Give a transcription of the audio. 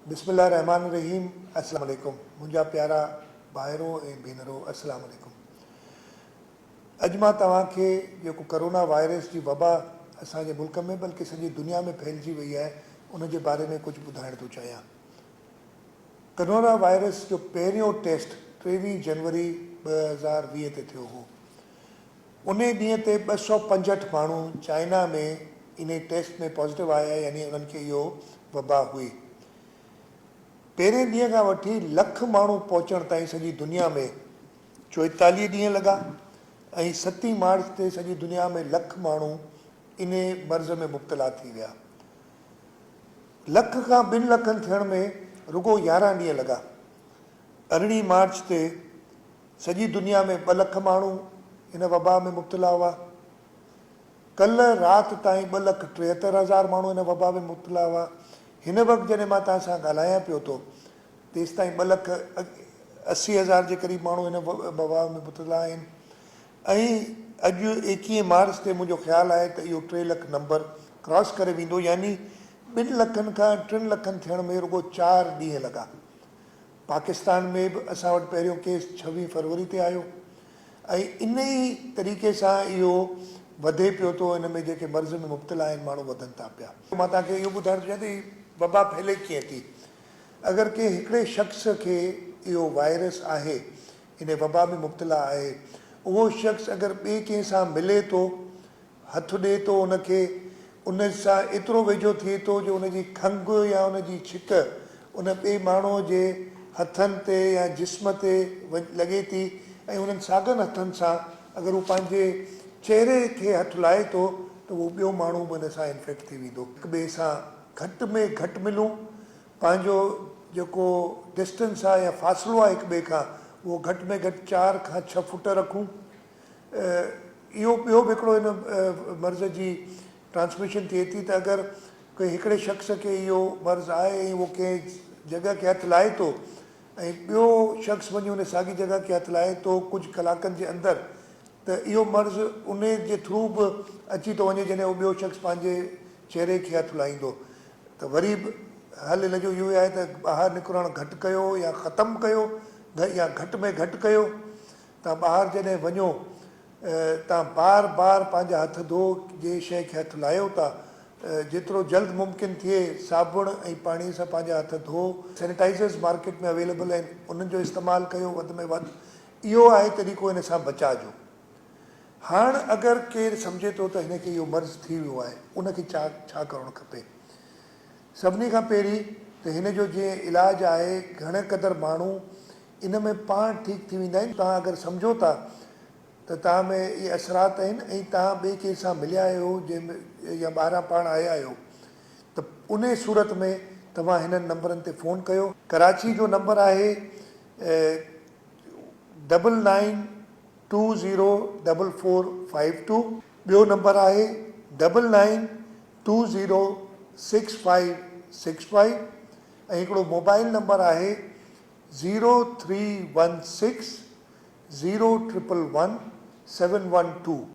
बिस्मिल्लाहिर्रहमानिर्रहीम। अस्सलाम वालेकुम मुंहिंजा प्यारा भाइरो ऐं भेनरो, अस्सलाम वालेकुम। अॼु मां तव्हांखे जेको करोना वायरस जी वबा असांजे मुल्क में बल्कि सॼी दुनिया में फैलिजी वई आहे उन जे बारे में कुझु ॿुधाइण थो चाहियां। करोना वायरस जो पहिरियों टेस्ट 23 जनवरी 2020 ते थियो हो। उन ॾींहं ते 265 माण्हू चाइना में इन टेस्ट में पॉज़िटिव आया, यानी उन्हनि खे इहो वबा हुई। पहिरें ॾींहं खां वठी लख माण्हू पहुचण ताईं सॼी दुनिया में 44 ॾींहं लॻा ऐं 7 मार्च ते सॼी दुनिया में लख माण्हू इन मर्ज़ में मुब्तला थी विया। लख खां 2 लखनि थियण में रुगो 11 ॾींहं लॻा। 18 मार्च ते सॼी दुनिया में 2 लख माण्हू इन वबा में मुब्तला हुआ। कल्ह राति ताईं 2,73,000 माण्हू इन वबा में मुब्तला हुआ। हिन वक़्तु जॾहिं मां तव्हां सां ॻाल्हायां पियो थो तेसि ताईं 2,80,000 जे क़रीब माण्हू हिन वबा में मुब्तला आहिनि। ऐं अॼु 21 मार्च ते मुंहिंजो ख़्यालु आहे त इहो 3 लख नंबर क्रॉस करे वेंदो, यानी 2 लखनि खां 3 लखनि थियण में रुगो 4 ॾींहं लॻा। पाकिस्तान में बि असां वटि पहिरियों केस 26 फरवरी ते आयो ऐं इन ई तरीक़े सां इहो वधे पियो थो। इन में जेके मर्ज़ में मुब्तला आहिनि माण्हू वधनि था पिया। मां तव्हांखे इहो ॿुधाइणु चाहियां त वबा फैले कीअं थी। अगरि कंहिं हिकिड़े शख़्स खे इहो वायरस आहे, इन वबा में मुब्तला आहे, उहो शख़्स अगरि ॿिए कंहिं सां मिले थो, हथु ॾिए थो उनखे, उन सां एतिरो वेझो थिए थो जो उनजी खंघि या उनजी छिक उन ॿिए माण्हूअ जे हथनि ते या जिस्म ते लॻे थी ऐं उन्हनि साॻियनि हथनि सां अगरि हू पंहिंजे चहिरे खे हथु लाहे थो त उहो ॿियो माण्हू बि उन सां इन्फेक्ट थी वेंदो। हिक ॿिए सां घटि में घटि मिलूं, पंहिंजो जेको डिस्टेंस आहे या फ़ासिलो आहे हिक ॿिए खां उहो घटि में घटि 4 खां 6 फुट रखूं। इहो ॿियो बि हिकिड़ो इन मर्ज़ जी ट्रांसमिशन थिए थी त अगरि कोई हिकिड़े शख़्स खे इहो मर्ज़ आहे ऐं उहो कंहिं जॻह खे हथु लाहे थो ऐं ॿियो शख़्स वञी उन साॻी जॻह खे हथु लाहे थो कुझु कलाकनि जे अंदरि, त इहो मर्ज़ उन जे थ्रू बि अची थो वञे जॾहिं उहो ॿियो शख़्स पंहिंजे चहिरे खे हथु लाहींदो। त वरी बि हल इन जो इहो आहे त ॿाहिरि निकिरणु घटि कयो या ख़तमु कयो या घटि में घटि कयो। तव्हां ॿाहिरि जॾहिं वञो तव्हां बार बार पंहिंजा हथ धो, जे शइ खे हथु लाहियो था जेतिरो जल्द मुमकिन थिए साबुण ऐं पाणीअ सां पंहिंजा हथ धो। सैनिटाइज़र्स मार्केट में अवेलेबल आहिनि, उन्हनि जो इस्तेमालु कयो वधि में वधि। इहो आहे तरीक़ो हिन सां बचाव जो। हाणे अगरि केरु सम्झे थो त हिनखे इहो मर्ज़ थी वियो आहे, उनखे छा करणु खपे। सभिनी खां पहिरीं त हिन जो जीअं इलाजु आहे, घणे क़दुरु माण्हू इन में पाण ठीकु थी वेंदा आहिनि। तव्हां अगरि सम्झो था त तव्हां में इहे असरात आहिनि ऐं तव्हां ॿिए कंहिं सां मिलिया आहियो जंहिंमें या ॿाहिरां पाण आया आहियो, त उन सूरत में तव्हां हिननि नंबरनि ते फ़ोन कयो। कराची जो नंबर आहे 99204452। ॿियो नंबर आहे 99206565 ऐं हिकिड़ो मोबाइल नंबर आहे 0316 0111 712।